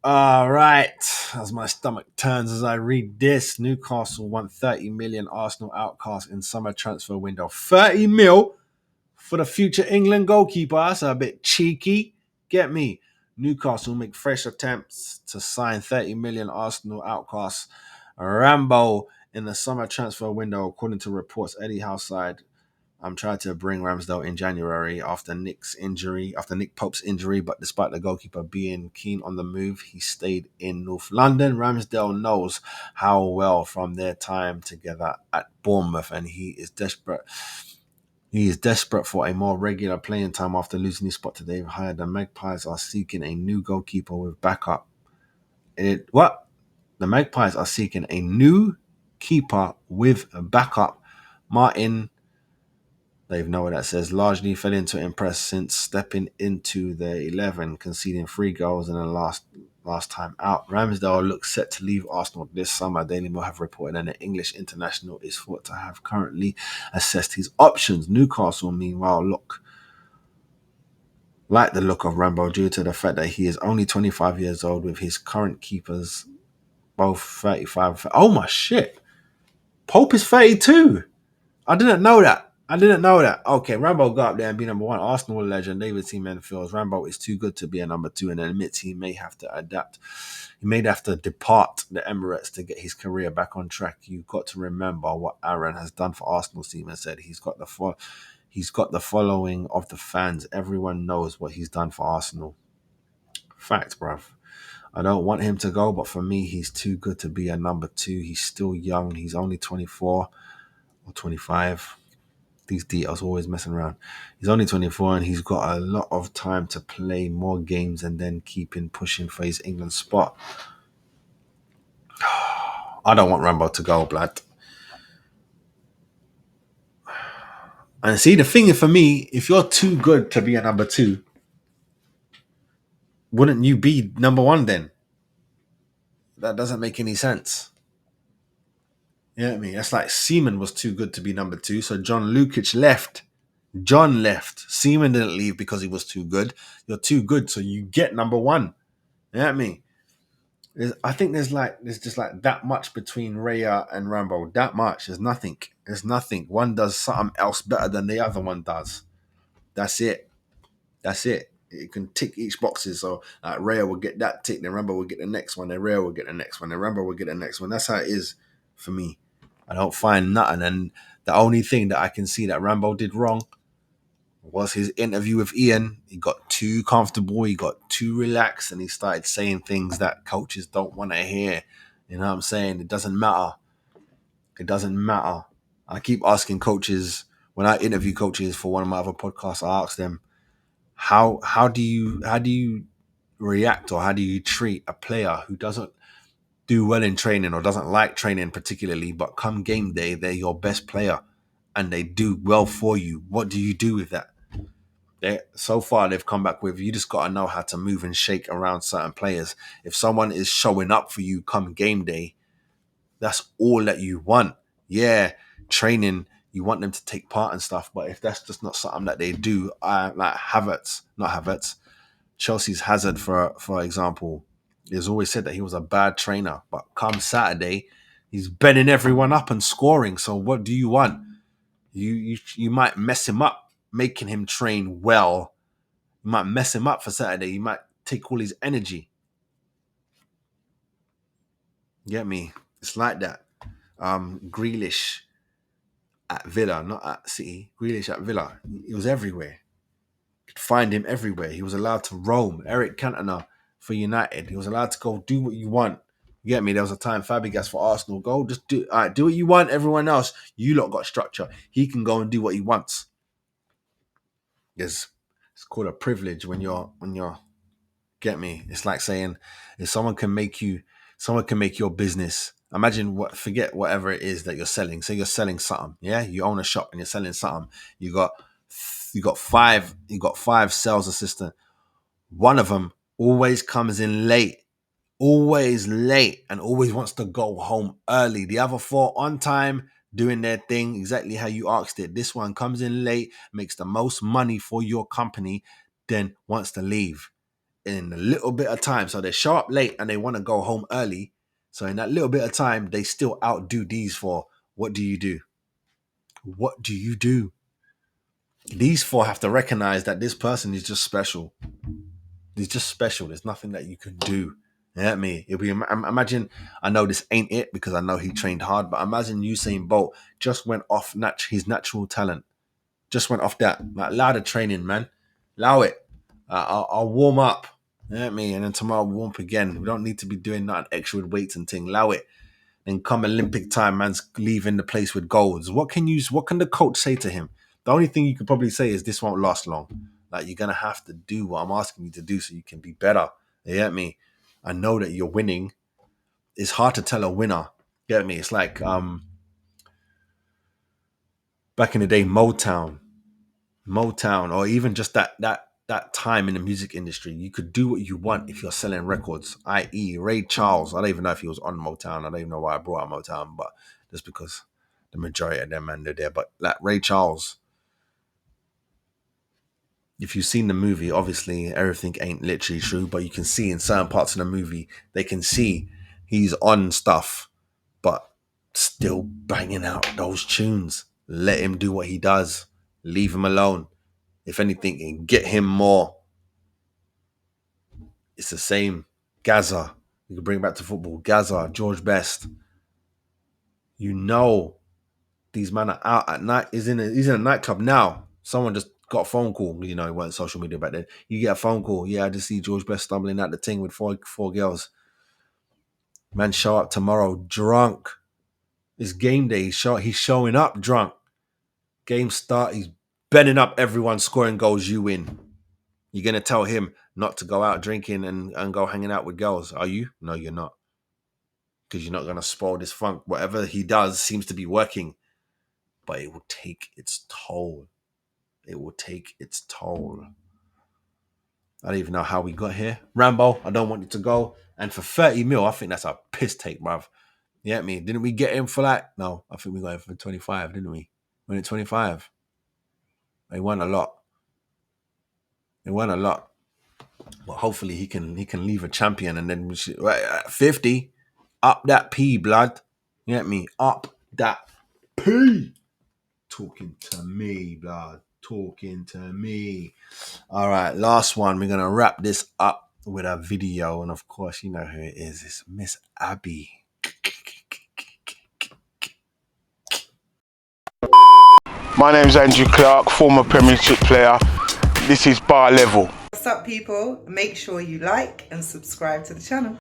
All right. As my stomach turns as I read this, Newcastle won 30 million Arsenal outcast in summer transfer window. 30 mil for the future England goalkeeper. That's a bit cheeky. Get me. Newcastle make fresh attempts to sign 30 million Arsenal outcast Rambo in the summer transfer window, according to reports. Eddie Houseside tried to bring Ramsdale in January after Nick Pope's injury, but despite the goalkeeper being keen on the move, he stayed in North London. Ramsdale knows how well from their time together at Bournemouth, and he is desperate. He is desperate for a more regular playing time after losing his spot to Dave Hyde. The Magpies are seeking a new goalkeeper with backup. The Magpies are seeking a new keeper with a backup. Martin, they've know what that says, largely failing to impress since stepping into the 11, conceding 3 goals in the last time out. Ramsdale looks set to leave Arsenal this summer. Daily Mail have reported, and the English international is thought to have currently assessed his options. Newcastle, meanwhile, like the look of Rambo due to the fact that he is only 25 years old, with his current keepers both 35. Oh my shit. Pope is 32. I didn't know that. Okay, Rambo got up there and be number one. Arsenal legend David Seaman feels Rambo is too good to be a number two and admits he may have to adapt. He may have to depart the Emirates to get his career back on track. You've got to remember what Aaron has done for Arsenal, Seaman said. He's got the following of the fans. Everyone knows what he's done for Arsenal. Fact, bruv. I don't want him to go, but for me, he's too good to be a number two. He's still young. He's only 24 or 25. These details always messing around. He's only 24 and he's got a lot of time to play more games and then keeping pushing for his England spot. I don't want Rambo to go, blood. And see, the thing is for me, if you're too good to be a number two, wouldn't you be number one then? That doesn't make any sense. You know what I mean? That's like Seaman was too good to be number two, so John Lukic left. John left. Seaman didn't leave because he was too good. You're too good, so you get number one. You know what I mean? I think there's just like that much between Raya and Rambo. That much. There's nothing. There's nothing. One does something else better than the other one does. That's it. That's it. It can tick each boxes. So like Raya will get that tick, then Rambo will get the next one, then Raya will get the next one, then Rambo will get the next one. That's how it is for me. I don't find nothing. And the only thing that I can see that Rambo did wrong was his interview with Ian. He got too comfortable, he got too relaxed, and he started saying things that coaches don't want to hear. You know what I'm saying? It doesn't matter. It doesn't matter. I keep asking coaches, when I interview coaches for one of my other podcasts, I ask them, how do you react, or how do you treat a player who doesn't do well in training or doesn't like training particularly, but come game day, they're your best player and they do well for you? What do you do with that? So far, they've come back with, you just got to know how to move and shake around certain players. If someone is showing up for you come game day, that's all that you want. Yeah, training, you want them to take part and stuff, but if that's just not something that they do, like Chelsea's Hazard, for example, he's always said that he was a bad trainer, but come Saturday, he's bending everyone up and scoring. So what do you want? You might mess him up, making him train well. You might mess him up for Saturday. You might take all his energy. Get me? It's like that. Grealish at Villa, not at City. Grealish at Villa. He was everywhere. You could find him everywhere. He was allowed to roam. Eric Cantona for United. He was allowed to go do what you want. You get me? There was a time Fabregas for Arsenal. Go, just do. All right, do what you want. Everyone else, you lot got structure. He can go and do what he wants. It's called a privilege when you're get me. It's like saying if someone can make your business. Forget whatever it is that you're selling. Say you're selling something. Yeah, you own a shop and you're selling something. You got five sales assistants. One of them always comes in always late, and always wants to go home early. The other four on time, doing their thing exactly how you asked it. This one comes in late, makes the most money for your company, then wants to leave. in a little bit of time. So they show up late and they want to go home early. So in that little bit of time, they still outdo these four. What do you do? What do you do? These four have to recognize that this person is just special. He's just special. There's nothing that you can do. You know me? It'll be, imagine, I know this ain't it because I know he trained hard, but imagine Usain Bolt just went off his natural talent. Just went off that. Like, allow the training, man. Allow it. I'll warm up. You know me? And then tomorrow I'll warm up again. We don't need to be doing nothing extra with weights and thing. Allow it. And come Olympic time, man's leaving the place with golds. What can the coach say to him? The only thing you could probably say is this won't last long. Like, you're gonna have to do what I'm asking you to do so you can be better. You get me? I know that you're winning. It's hard to tell a winner. You get me? It's like back in the day, Motown, or even just that time in the music industry. You could do what you want if you're selling records, i.e. Ray Charles. I don't even know if he was on Motown. I don't even know why I brought up Motown, but just because the majority of them men are there. But like Ray Charles, if you've seen the movie, obviously everything ain't literally true, but you can see in certain parts of the movie, they can see he's on stuff, but still banging out those tunes. Let him do what he does. Leave him alone. If anything, get him more. It's the same. Gaza. You can bring it back to football. Gaza, George Best. You know these men are out at night. He's in a nightclub now. Someone just got a phone call. You know, it wasn't social media back then. You get a phone call. Yeah, I just see George Best stumbling out the thing with four girls. Man, show up tomorrow drunk. It's game day. He's showing up drunk. Game start. He's bending up everyone, scoring goals. You win. You're going to tell him not to go out drinking and go hanging out with girls. Are you? No, you're not. Because you're not going to spoil this funk. Whatever he does seems to be working. But it will take its toll. It will take its toll. I don't even know how we got here. Rambo, I don't want it to go. And for 30 mil, I think that's a piss take, bruv. You get me? Didn't we get him for that? No, I think we got him for 25, didn't we? Went at 25. They won a lot. But hopefully he can leave a champion, and then we should, at 50, up that P, blood. You get me? Up that P. Talking to me, blood. Talking to me. All right, last one. We're gonna wrap this up with a video, and of course, you know who it is. It's Miss Abby. My name's Andrew Clark, former Premiership player. This is Bar Level. What's up, people? Make sure you like and subscribe to the channel.